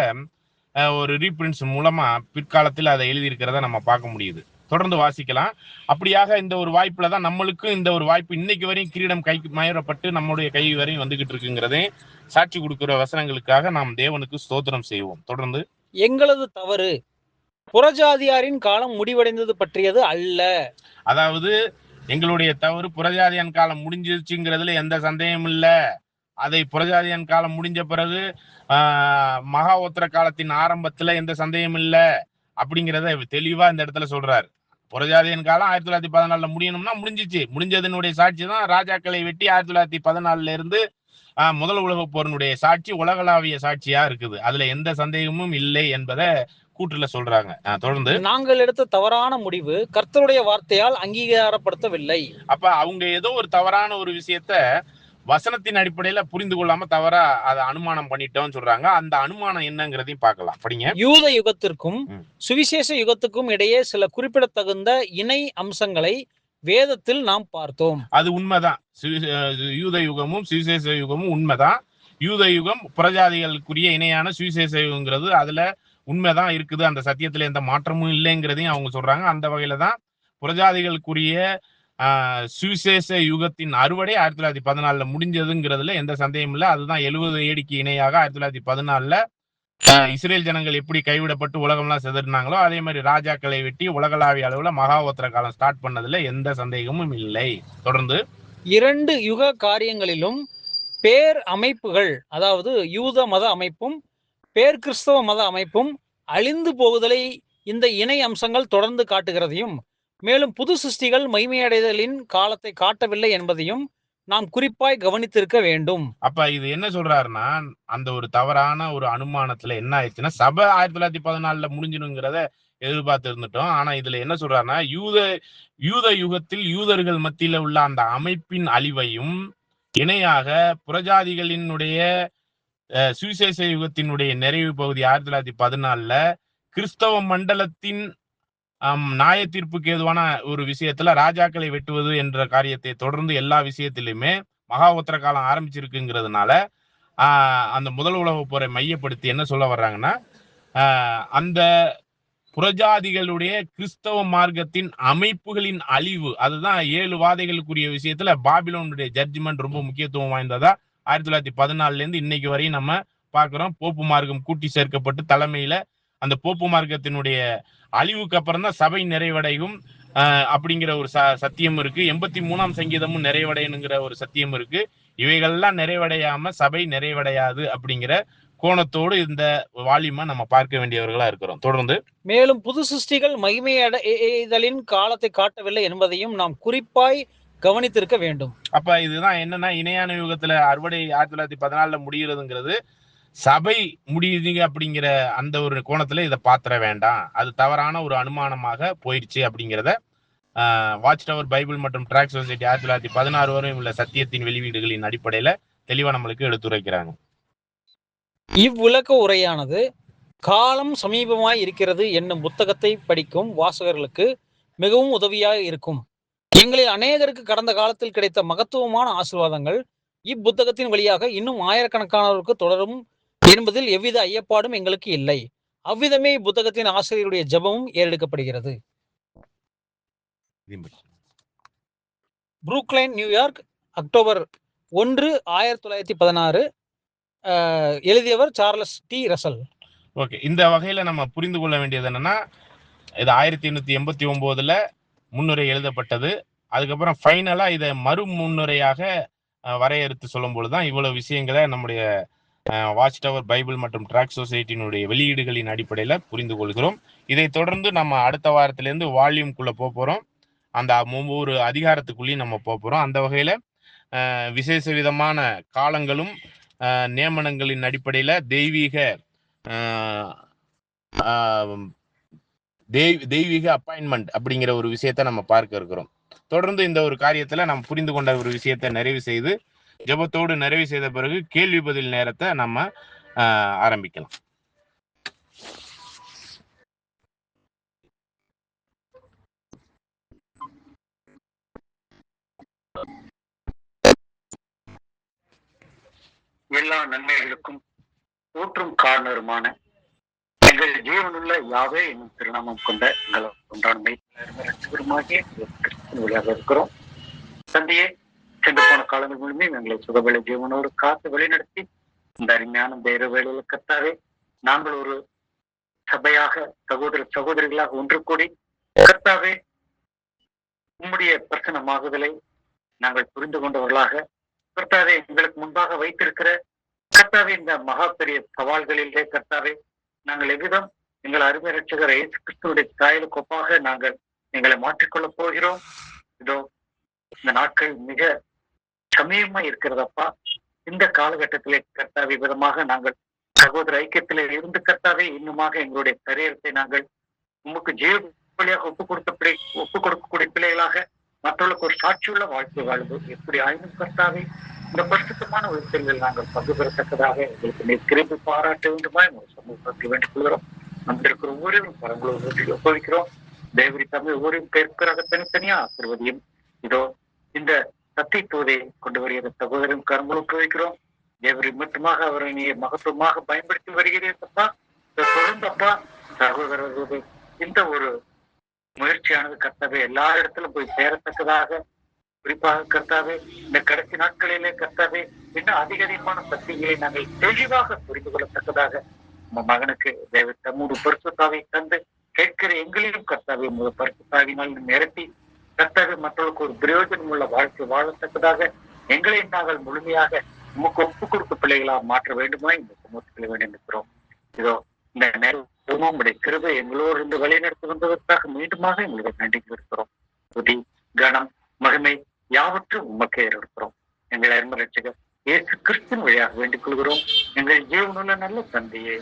ஒரு ரீபிரின்ஸ் மூலமா பிற்காலத்தில் அதை எழுதியிருக்கிறத நம்ம பார்க்க முடியுது. தொடர்ந்து வாசிக்கலாம். அப்படியாக இந்த ஒரு வாய்ப்புல தான் நம்மளுக்கும் இந்த ஒரு வாய்ப்பு இன்னைக்கு வரையும் கிரீடம் கை மயரப்பட்டு நம்முடைய கை வரையும் வந்துகிட்டு இருக்குங்கிறதே சாட்சி கொடுக்கிற வசனங்களுக்காக நாம் தேவனுக்கு ஸ்தோத்திரம் செய்வோம். தொடர்ந்து, எங்களது தவறு புறஜாதியாரின் காலம் முடிவடைந்தது பற்றியது அல்ல. அதாவது எங்களுடைய தவறு புறஜாதியான் காலம் முடிஞ்சிருச்சுங்கிறதுல எந்த சந்தேகமும் இல்ல. அதை புறஜாதியான் காலம் முடிஞ்ச பிறகு மகா உத்தர காலத்தின் ஆரம்பத்துல எந்த சந்தேகமும் இல்ல அப்படிங்கிறத தெளிவா இந்த இடத்துல சொல்றாரு. புறஜாதியன் காலம் 1914 முடியணும்னா முடிஞ்சிச்சு. முடிஞ்சதனுடைய சாட்சி தான் ராஜாக்களை வெட்டி 1914 இருந்து முதல் உலக போரினுடைய சாட்சி உலகளாவிய சாட்சியா இருக்குது. அதுல எந்த சந்தேகமும் இல்லை என்பதை கூற்றுல சொல்றாங்க. தொடர்ந்து, நாங்கள் எடுத்த தவறான முடிவு கர்த்தருடைய வார்த்தையால் அங்கீகாரப்படுத்தவில்லை. அப்ப அவங்க ஏதோ ஒரு தவறான ஒரு விஷயத்த வசனத்தின் அடிப்படையில புரிந்து கொள்ளாம தவறா அதை அனுமானம் பண்ணிட்டோம்னு சொல்றாங்க. அந்த அனுமானம் என்னங்கிறதையும் பார்க்கலாம். படிங்க. யூத யுகத்திற்கும் சுவிசேஷ யுகத்துக்கும் இடையே சில குறிப்பிடத்தகுந்த இணை அம்சங்களை வேதத்தில் நாம் பார்த்தோம். அது உண்மைதான். யூத யுகமும் சுவிசேஷ யுகமும் உண்மைதான். யூத யுகம் புறஜாதிகளுக்குரிய இணையான சுவிசேஷ யுகங்கிறது அதுல உண்மைதான் இருக்குது. அந்த சத்தியத்துல எந்த மாற்றமும் இல்லைங்கிறதையும் அவங்க சொல்றாங்க. அந்த வகையில தான் புறஜாதிகளுக்குரிய சுவிசேஷ யுகத்தின் அறுவடை 1914 முடிஞ்சதுங்கிறதுல எந்த சந்தேகம் இல்லை. அதுதான் 70 ஏடிக்கு இணையாக 1914 இஸ்ரேல் ஜனங்கள் எப்படி கைவிடப்பட்டு உலகம்லாம் செதறினாங்களோ அதே மாதிரி ராஜாக்களை வெட்டி உலகளாவிய அளவுல மகாவோத்திர காலம் ஸ்டார்ட் பண்ணதுல எந்த சந்தேகமும் இல்லை. தொடர்ந்து, 2 யுக காரியங்களிலும் பேர் அமைப்புகள், அதாவது யூத மத அமைப்பும் பேர் கிறிஸ்தவ மத அமைப்பும் அழிந்து போகுதலை இந்த இணை அம்சங்கள் தொடர்ந்து காட்டுகிறதையும் மேலும் புது சிருஷ்டிகள் மகிமையடைதலின் காலத்தை காட்டவில்லை என்பதையும் நாம் குறிப்பாய் கவனித்திருக்க வேண்டும். அப்ப இது என்ன சொல்றாருன்னா, அந்த ஒரு தவறான ஒரு அனுமானத்துல என்ன ஆயிடுச்சுன்னா, சபை 1914 முடிஞ்சிடுங்கிறத எதிர்பார்த்து இருந்துட்டோம். ஆனா இதுல என்ன சொல்றாருன்னா, யூத யுகத்தில் யூதர்கள் மத்தியில உள்ள அந்த அமைப்பின் அழிவையும் இணையாக புறஜாதிகளினுடைய சுவிசேஷ யுகத்தினுடைய நிறைவு பகுதி 1914 கிறிஸ்தவ மண்டலத்தின் நியாய தீர்ப்புக்கு ஏதுவான ஒரு விஷயத்துல ராஜாக்களை வெட்டுவது என்ற காரியத்தை தொடர்ந்து எல்லா விஷயத்திலுமே மகா உத்தர காலம் ஆரம்பிச்சிருக்குங்கிறதுனால அந்த முதல் உலக போரை மையப்படுத்தி என்ன சொல்ல வர்றாங்கன்னா, அந்த புறஜாதிகளுடைய கிறிஸ்தவ மார்க்கத்தின் அமைப்புகளின் அழிவு. அதுதான் 7 வாதைகளுக்குரிய விஷயத்துல பாபிலோனுடைய ஜட்ஜ்மெண்ட் ரொம்ப முக்கியத்துவம் வாய்ந்ததா 1914 இருந்து இன்னைக்கு வரையும் நம்ம பார்க்கிறோம். போப்பு மார்க்கம் கூட்டி சேர்க்கப்பட்டு தலைமையில அந்த போப்பு மார்க்கத்தினுடைய அழிவுக்கு அப்புறம் தான் சபை நிறைவடையும் அப்படிங்கிற ஒரு சத்தியம் இருக்கு. 83ஆம் சங்கீதமும் நிறைவடையணுங்கிற ஒரு சத்தியம் இருக்கு. இவைகள்லாம் நிறைவடையாம சபை நிறைவடையாது அப்படிங்கிற கோணத்தோடு இந்த வால்யூமை நம்ம பார்க்க வேண்டியவர்களா இருக்கிறோம். தொடர்ந்து மேலும் புது சிருஷ்டிகள் மகிமையடைதலின் காலத்தை காட்டவில்லை என்பதையும் நாம் குறிப்பாய் கவனித்திருக்க வேண்டும். அப்ப இதுதான் என்னன்னா, இணையான யுகத்துல அறுவடை 1914 முடிகிறதுங்கிறது சபை முடியுதுங்க அப்படிங்கிற அந்த ஒரு கோணத்துல இதை பாத்திர வேண்டாம். அது தவறான ஒரு அனுமானமாக போயிடுச்சு அப்படிங்கிறத வாட்ச் டவர் பைபிள் மற்றும் ட்ராக் சொசைட்டி 1916 வரை உள்ள சத்தியத்தின் வெளியீடுகளின் அடிப்படையில தெளிவா நம்மளுக்கு எடுத்துரைக்கிறாங்க. இவ்விளக்க உரையானது காலம் சமீபமாய் இருக்கிறது என்னும் புத்தகத்தை படிக்கும் வாசகர்களுக்கு மிகவும் உதவியாக இருக்கும். எங்களில் அநேகருக்கு கடந்த காலத்தில் கிடைத்த மகத்துவமான ஆசீர்வாதங்கள் இப்புத்தகத்தின் வழியாக இன்னும் ஆயிரக்கணக்கானவருக்கு தொடரும் என்பதில் எவ்வித ஐயப்பாடும் எங்களுக்கு இல்லை. அவ்விதமே இப்புத்தகத்தின் ஆசிரியருடைய ஜெபமும் ஏறெடுக்கப்படுகிறது. புரூக்லைன், நியூயார்க், அக்டோபர் 1, 1916. எழுதியவர் சார்லஸ் டி ரசல். ஓகே, இந்த வகையில நம்ம புரிந்து கொள்ள வேண்டியது என்னன்னா, இது 1889 முன்னுரை எழுதப்பட்டது. அதுக்கப்புறம் ஃபைனலா இதை மறு முன்னுரையாக வரையறுத்து சொல்லும் பொழுதுதான் இவ்வளவு விஷயங்களை நம்முடைய வாட்ச் டவர் பைபிள் மற்றும் ட்ராக் சொசைட்டியினுடைய வெளியீடுகளின் அடிப்படையில புரிந்து கொள்கிறோம். இதை தொடர்ந்து நம்ம அடுத்த வாரத்திலிருந்து வால்யூம்குள்ள போறோம். அந்த ஒவ்வொரு அதிகாரத்துக்குள்ளேயும் நம்ம போறோம். அந்த வகையில விசேஷ விதமான காலங்களும் நியமனங்களின் அடிப்படையில தெய்வீக அப்பாயின்மெண்ட் அப்படிங்கிற ஒரு விஷயத்த நம்ம பார்க்க இருக்கிறோம். தொடர்ந்து இந்த ஒரு காரியத்துல நம்ம புரிந்து கொண்ட ஒரு விஷயத்தை நிறைவு செய்து ஜெபத்தோடு நிறைவு செய்த பிறகு கேள்வி பதில் நேரத்தை நம்ம ஆரம்பிக்கலாம். எல்லா நன்மைகளுக்கும் ஊற்றும் காரணருமான எங்கள் ஜீவனுள்ள யாவே என்னும் திருநாமம் கொண்ட எங்கள் ஒன்றாண்மை வழியாக இருக்கிறோம். தந்தையே, சென்று போன காலங்கள் மூலமே எங்களை சுகவேளை ஜீவனோடு காத்து வழிநடத்தி இந்த அருமையான தேர வேலையில கர்த்தாவே, நாங்கள் ஒரு சபையாக சகோதரிகளாக ஒன்று கூடி கர்த்தாவே உம்முடைய பிரசனமாகுதலை நாங்கள் புரிந்து கொண்டவர்களாக கர்த்தாவே எங்களுக்கு முன்பாக வைத்திருக்கிற கர்த்தாவே இந்த மகா பெரிய சவால்களிலே கர்த்தாவே நாங்கள் எவ்விதம் எங்கள் அருமை ரட்சகர் இயேசு கிறிஸ்துவுடைய சாயலுக்கு ஒப்பாக நாங்கள் எங்களை மாற்றிக்கொள்ளப் போகிறோம். இதோ இந்த நாட்கள் மிக சமீபமா இருக்கிறதப்பா. இந்த காலகட்டத்திலே கர்த்தாவே விதமாக நாங்கள் சகோதர ஐக்கியத்திலே இருந்து கர்த்தாவே இன்னுமாக எங்களுடைய சரீரத்தை நாங்கள் உமக்கு ஜீவ வழியாக ஒப்பு கொடுக்கக்கூடிய பிள்ளைகளாக மற்றவர்களுக்கு ஒரு சாட்சியுள்ள வாழ்க்கை வாழ்வு எப்படி ஆயினும் கர்த்தாவே இந்த பரிசுத்தமான உயிர்த்தல்கள் நாங்கள் பங்கு பெறத்தக்கதாக எங்களுக்கு நீர் கிருபை பாராட்ட வேண்டுமா சமூகத்தை வேண்டிக் கொள்கிறோம். நம்ம இருக்கிற ஒவ்வொருவரும் பரங்களூர் ஒப்புவிக்கிறோம். தேவரி தமிழ் ஒவ்வொரு பேருக்காக தனித்தனியா ஆசிர்வதியும் இதோ இந்த சத்தியத்துவதை கொண்டு வருகிற சகோதரன் கரங்கள் ஒப்புவிக்கிறோம். தேவரி மட்டுமாக அவரை நீ மகத்துவமாக பயன்படுத்தி வருகிறீர்களப்பா. தொடர்ந்தப்பா சகோதரர்கள் இந்த ஒரு முயற்சியானது கர்த்தாவே எல்லா இடத்திலும் போய் சேரத்தக்கதாக குறிப்பாக கர்த்தாவே இந்த கடைசி நாட்களிலே கர்த்தாவே இன்னும் அதிகமான சக்திகளை நாங்கள் தெளிவாக புரிந்து கொள்ளத்தக்கதாக உங்க மகனுக்கு தேவ தம்மூடு பரிசுத்தாவை தந்து கேட்கிற எங்களையும் கர்த்தாவே முதல் பரிசுத்தாவினால் நிரப்பி கர்த்தாவே மற்றவர்களுக்கு ஒரு பிரயோஜனம் உள்ள வாழ்க்கை வாழத்தக்கதாக எங்களை நாங்கள் முழுமையாக உமக்கு ஒப்பு கொடுக்க பிள்ளைகளா மாற்ற வேண்டுமா இந்த சமூகத்தில் வேண்டியிருக்கிறோம். இதோ இந்த நேரம் உங்களுடைய கிருபை எங்களோடு இருந்து வழிநடத்தி வந்ததற்காக மீண்டுமாக எங்களுக்கு நன்றி இருக்கிறோம். துதி, கனம், மகிமை யாவற்றும் உமக்கே இருக்கிறோம். எங்கள் அருமை ரட்சகர் இயேசு கிறிஸ்துவின் வழியாக வேண்டிக் கொள்கிறோம். எங்கள் ஜீவனுள்ள நல்ல தந்தையே.